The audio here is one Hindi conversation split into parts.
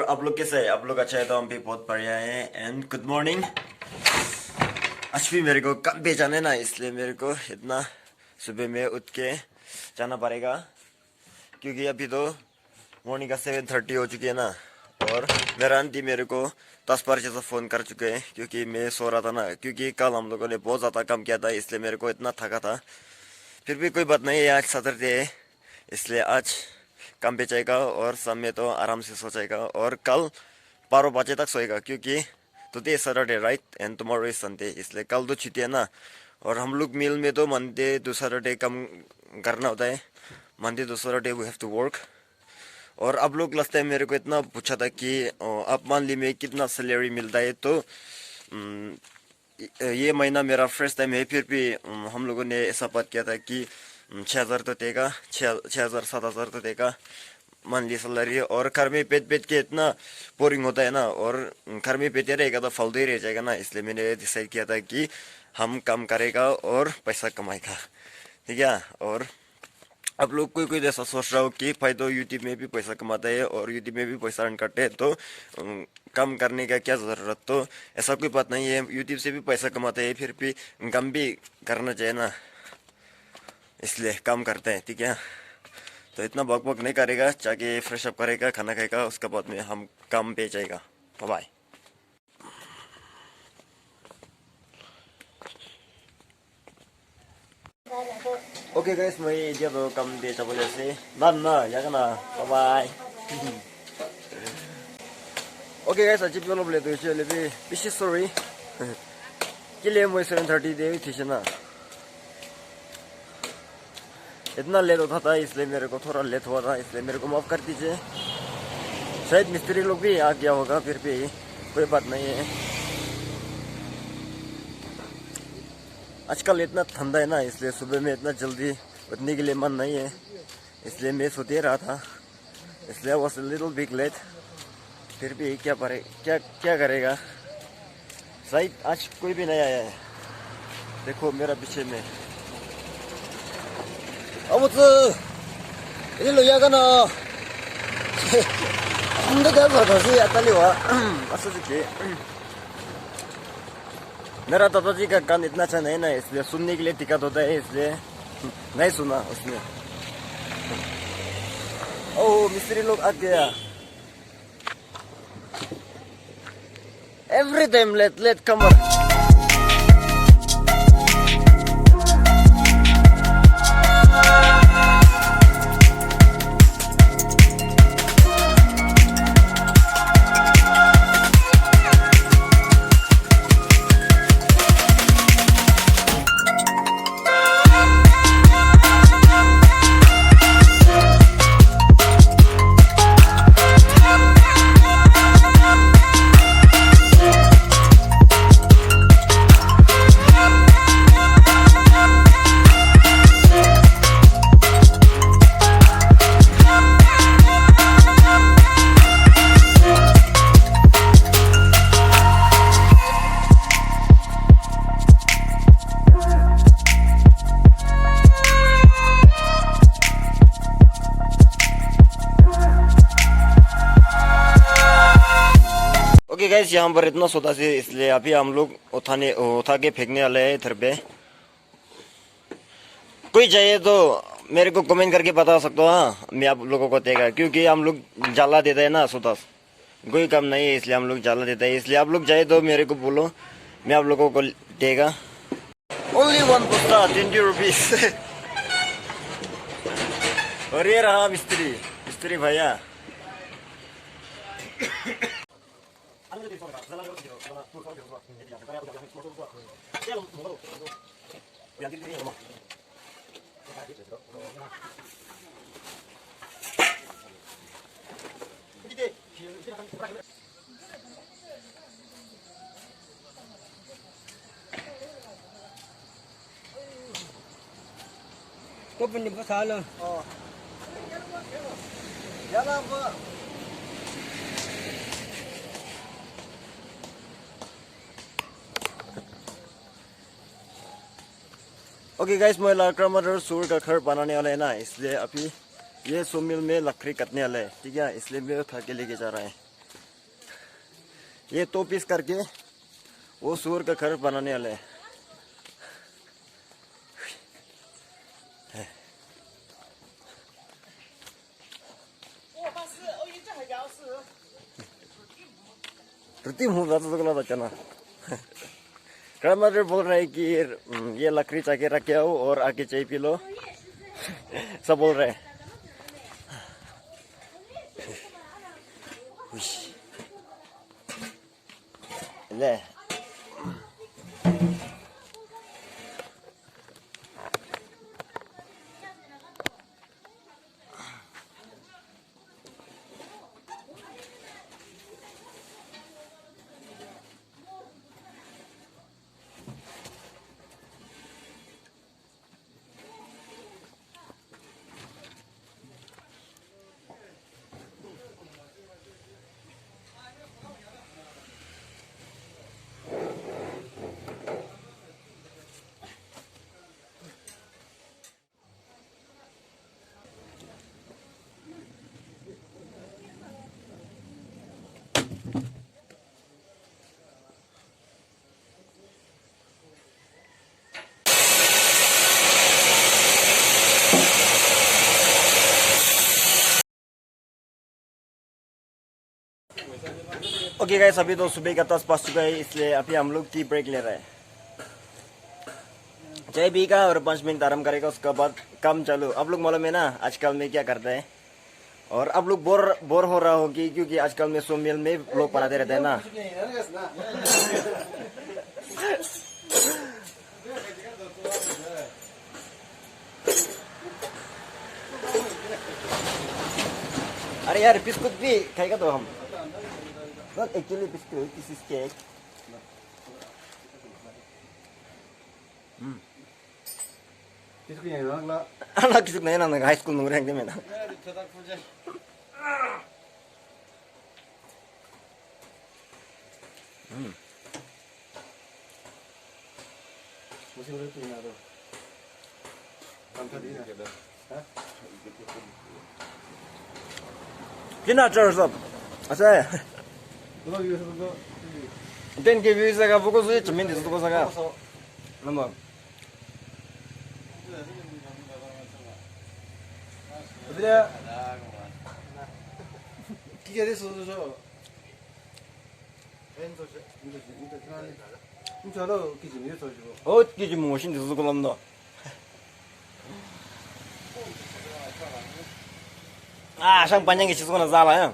आप लोग कैसे हैं? आप लोग अच्छा है तो हम भी बहुत बढ़िया है। And good morning. आज भी मेरे को काम पे जाना है ना, इसलिए मेरे को इतना सुबह में उठ के जाना पड़ेगा, क्योंकि अभी तो मॉर्निंग का 7:30 हो चुकी है ना। और मेरा आंटी मेरे को 10 बार जैसा फ़ोन कर चुके हैं, क्योंकि मैं सो रहा था ना, क्योंकि कल हम लोगों ने बहुत ज़्यादा काम किया था, इसलिए मेरे को इतना थका था। फिर भी कोई बात नहीं है, आज सैटरडे है, इसलिए आज काम पे जाएगा और शाम में तो आराम से सो जाएगा और कल 12 बजे तक सोएगा, क्योंकि today Saturday right and tomorrow is Sunday, इसलिए कल तो छुट्टी है ना। और हम लोग मिल में तो मंडे टू सैटरडे काम करना होता है, Monday to Saturday we have to work. और आप लोग लास्ट टाइम मेरे को इतना पूछा था कि आप मंथली में कितना सैलरी मिलता है, तो ये महीना मेरा फर्स्ट टाइम है, फिर भी हम लोगों ने ऐसा बात किया था कि 6,000 तो देगा, 6,000 7,000 तो देगा मंथली सैलरी। और घर में पेट पेट के इतना बोरिंग होता है ना, और घर में पेटे रहेगा तो फालतू ही रह जाएगा ना, इसलिए मैंने डिसाइड किया था कि हम काम करेगा और पैसा कमाएगा, ठीक है। और आप लोग कोई कोई ऐसा सोच रहा हो कि भाई तो यूट्यूब में भी पैसा कमाता है और यूट्यूब में भी पैसा अर्न करते हैं, तो काम करने का क्या ज़रूरत, तो ऐसा कोई बात नहीं है। यूट्यूब से भी पैसा कमाते हैं, फिर भी काम भी करना चाहिए ना, इसलिए काम करते हैं, ठीक है। तो इतना बक बक नहीं करेगा, जाके फ्रेश अप करेगा, खाना खाएगा, उसके बाद में हम काम पे जाएगा। Bye. Oke guys, may dia to kam de sa boleh sih. Dan na, ya kan na. Bye bye. Oke guys, aja belum boleh tuh sih lebih. Bishi sorry. Kile मैं 7:30 दे थी ना, इतना लेट होता था, इसलिए मेरे को थोड़ा लेट हुआ था, इसलिए मेरे को माफ कर दीजिए। शायद मिस्त्री लोग भी आ गया होगा, फिर भी कोई बात नहीं है। आजकल इतना ठंडा है ना, इसलिए सुबह में इतना जल्दी उठने के लिए मन नहीं है, इसलिए मैं सोते रहा था, इसलिए वॉज लिटिल बिग लेट। फिर भी क्या करेगा, शायद आज कोई भी नहीं आया है। देखो मेरा पीछे में ini lo ya kan hindi ka ba sih ataliwa ऐसा देखिए। मेरा दादाजी का कान इतना अच्छा नहीं ना, इसलिए सुनने के लिए दिक्कत होता है, इसलिए नहीं सुना उसने। ओह मिस्त्री लोग आ गया। एवरी टाइम लेट कमर। ओके गाइस, यहाँ पर इतना सोता से, इसलिए अभी हम लोग उठा के फेंकने वाले हैं इधर पे। कोई चाहिए तो मेरे को कमेंट करके बता सकते हो, हाँ मैं आप लोगों को देगा, क्योंकि हम लोग जाला देते हैं ना सोता, कोई काम नहीं है, इसलिए हम लोग जाला देते हैं, इसलिए आप लोग चाहिए तो मेरे को बोलो, मैं आप लोगों को देगा। ओनली वन पुस्ता 20 रुपीज। और ये रहा मिस्त्री भैया। Kau pun dapat salah. Oh. Jalan apa? Okay guys, मैं लाकड़ा मटर सूर का घर बनाने वाला है ना, इसलिए अभी ये सोमिल में लकड़ी कटने वाला है, ठीक है, इसलिए मैं उठा के लेके जा रहा है। ये 2 पीस करके वो सूअर का घर बनाने वाले हैं। रुति मुंह जाता तो गला बच्चा ना। ग्रैंडमदर बोल रहा है कि ये लकड़ी चाके रख के आओ और आके चाय पी लो। सब बोल रहे हैं। ले ओके गाइस, अभी तो सुबह का 10 बज चुका है, इसलिए अभी हम लोग टी ब्रेक ले रहे हैं। चाय पी का और 5 मिनट आराम करेगा, उसके बाद काम चालू। आप लोग मालूम है ना आजकल में क्या करते हैं, और आप लोग बोर हो रहा होगी क्योंकि आजकल में सोमिल में लोग पढ़ाते रहते हैं ना। अरे यार बिस्कुट भी खाएगा तो हम। Not actually biscuit, this is cake. Biskuit yang enak lah. Anak kisuk na yun ang high school nung rank din na. Masih udah punya tuh. Angkat ini ada. Hah? Kina charge up. Asa. Dulu juga satu. Den ke views ka buko so chamin dis ko saga. Namo. Dia. Tiga deh soal soal. Ini kalau kisah ini soal juga. Oh, kiji mo shin dis ko lamda. Ah, sang panjang ke chisko na zala ya.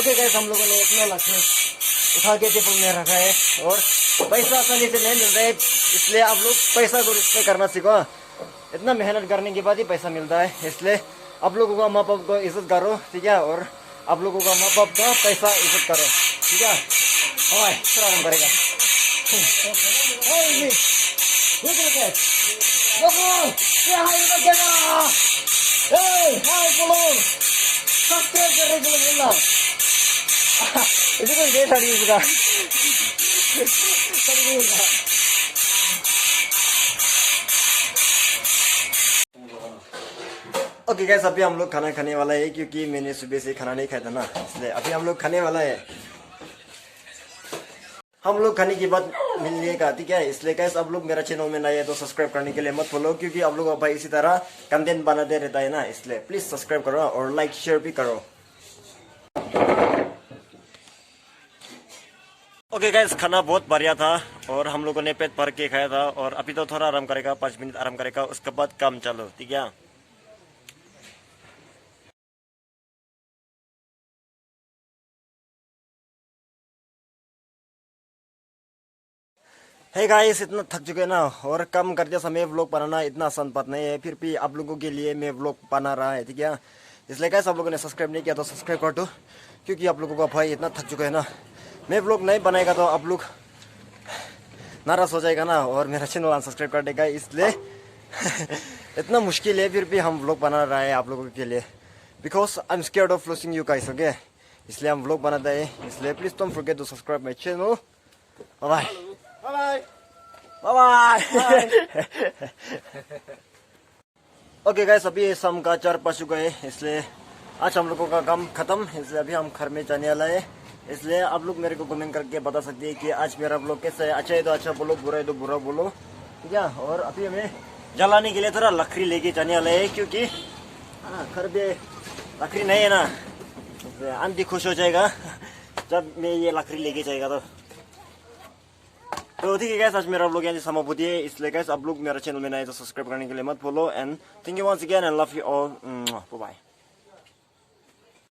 Okay guys, हम लोगों ने इतना लक्ष्य उठा के टेबल में रखा है और पैसा आसानी से नहीं मिल रहा है, इसलिए आप लोग पैसा को रिस्पेक्ट करना सीखो। इतना मेहनत करने के बाद ही पैसा मिलता है, इसलिए आप लोगों का माँ बाप को इज्जत करो, ठीक है, और आप लोगों का माँ बाप का पैसा इज्जत करो, ठीक है। हमारे प्रारंभ करेगा। itu kan dia tadi juga. Okay guys, अभी हम लोग खाना खाने वाला है क्योंकि मैंने सुबह से खाना नहीं खाया था ना, इसलिए अभी हम लोग खाने वाला है। हम लोग खाने के बाद मिलिएगा, ठीक है। इसलिए गाइस, आप लोग मेरा चैनल में नए हैं तो सब्सक्राइब करने के लिए मत भूलो, क्योंकि आप लोग भाई इसी तरह कंटेंट बनाते रहता है ना, इसलिए प्लीज सब्सक्राइब करो और लाइक शेयर भी करो। ओके गाइस, खाना बहुत बढ़िया था और हम लोगों ने पेट भर के खाया था, और अभी तो थोड़ा आराम करेगा, 5 मिनट आराम करेगा, उसके बाद काम चालू, ठीक है। हे गाइस, इतना थक चुके हैं ना, और काम करते समय व्लॉग बनाना इतना आसान बात नहीं है, फिर भी आप लोगों के लिए मैं व्लॉग बना रहा है, ठीक है। इसलिए गाइस, आप लोगों ने सब्सक्राइब नहीं किया तो सब्सक्राइब कर दो, क्योंकि आप लोगों का भाई इतना थक चुका है ना। मैं व्लॉग नहीं बनाएगा तो आप लोग नाराज हो जाएगा ना, और मेरा चैनल अनसब्सक्राइब कर देगा, इसलिए इतना मुश्किल है, फिर भी हम व्लॉग बना रहा है आप लोगों के लिए, because I am scared of losing you guys, okay. इसलिए हम व्लॉग बनाते हैं, इसलिए please don't forget to subscribe my channel. Bye bye bye bye. Okay guys, अभी शाम का 4 बज चुका है, इसलिए आज हम लोगों का काम खत्म, इसलिए अभी हम घर में जाने वाला है। इसलिए आप लोग मेरे को कमेंट करके बता सकते हैं कि आज मेरा व्लॉग कैसा है। अच्छा है तो अच्छा बोलो, बुरा है तो बुरा बोलो, ठीक है। और अभी हमें जलाने के लिए थोड़ा लकड़ी लेके जाने वाला है, क्योंकि घर पे लकड़ी नहीं है ना, आंटी खुश हो जाएगा जब मैं ये लकड़ी लेके जाएगा तो ठीक है गाइस, आज मेरा व्लॉग यहाँ से समाप्त होती है। इसलिए गाइस, आप लोग मेरा चैनल में नए तो सब्सक्राइब करने के लिए मत भूलो, and thank you once again and love you all, bye bye.